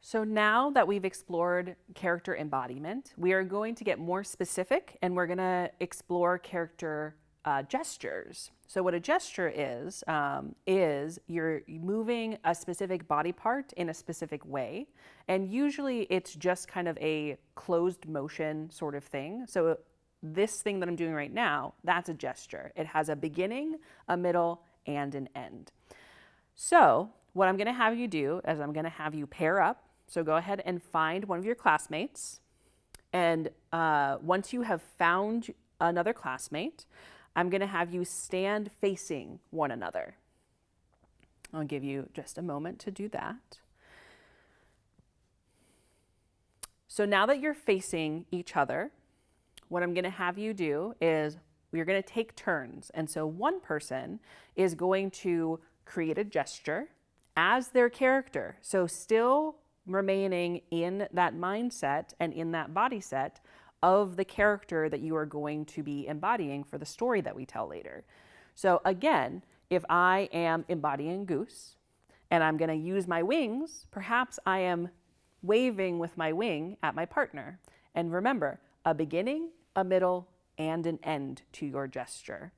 So now that we've explored character embodiment, we are going to get more specific and we're going to explore character gestures. So what a gesture is you're moving a specific body part in a specific way. And usually it's just kind of a closed motion sort of thing. So this thing that I'm doing right now, that's a gesture. It has a beginning, a middle, and an end. So what I'm going to have you do is I'm going to have you pair up. So go ahead and find one of your classmates. And once you have found another classmate, I'm going to have you stand facing one another. I'll give you just a moment to do that. So now that you're facing each other, what I'm going to have you do is we're going to take turns. And so one person is going to create a gesture as their character. So still remaining in that mindset and in that body set of the character that you are going to be embodying for the story that we tell later. So again, if I am embodying Goose and I'm going to use my wings, perhaps I am waving with my wing at my partner. And remember, a beginning, a middle, and an end to your gesture.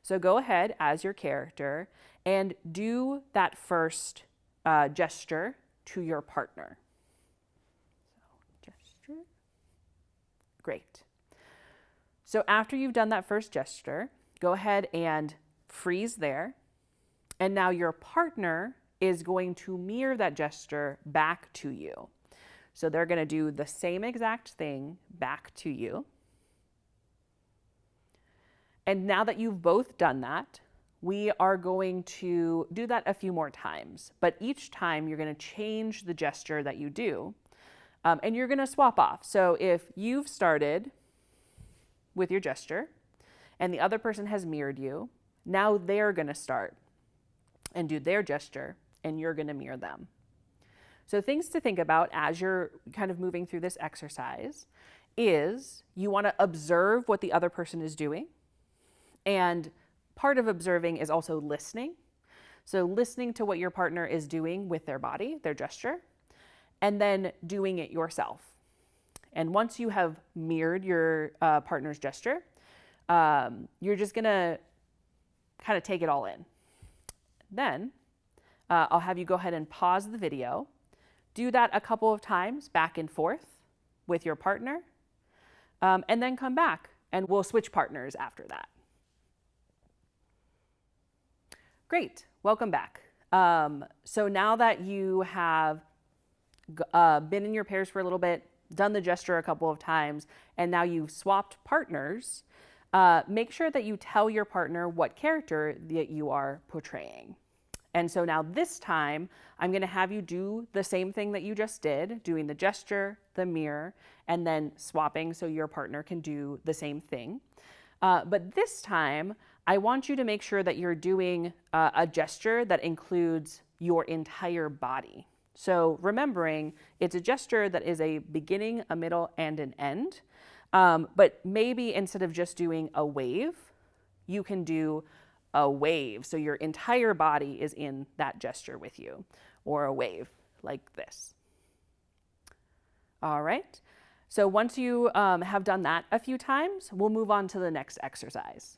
So go ahead as your character and do that first gesture to your partner. So gesture. Great. So after you've done that first gesture, go ahead and freeze there. And now your partner is going to mirror that gesture back to you. So they're going to do the same exact thing back to you. And now that you've both done that, we are going to do that a few more times. But each time you're going to change the gesture that you do, and you're going to swap off. So if you've started with your gesture and the other person has mirrored you, now they're going to start and do their gesture and you're going to mirror them. So things to think about as you're kind of moving through this exercise is you want to observe what the other person is doing. And part of observing is also listening. So listening to what your partner is doing with their body, their gesture, and then doing it yourself. And once you have mirrored your partner's gesture, you're just going to kind of take it all in. Then I'll have you go ahead and pause the video. Do that a couple of times back and forth with your partner, and then come back and we'll switch partners after that. Great, welcome back. So now that you have been in your pairs for a little bit, done the gesture a couple of times, and now you've swapped partners, make sure that you tell your partner what character that you are portraying. And so now this time, I'm going to have you do the same thing that you just did, doing the gesture, the mirror, and then swapping so your partner can do the same thing. But this time, I want you to make sure that you're doing a gesture that includes your entire body. So remembering, it's a gesture that is a beginning, a middle, and an end. But maybe instead of just doing a wave, you can do a wave. So your entire body is in that gesture with you, or a wave like this. All right. So once you have done that a few times, we'll move on to the next exercise.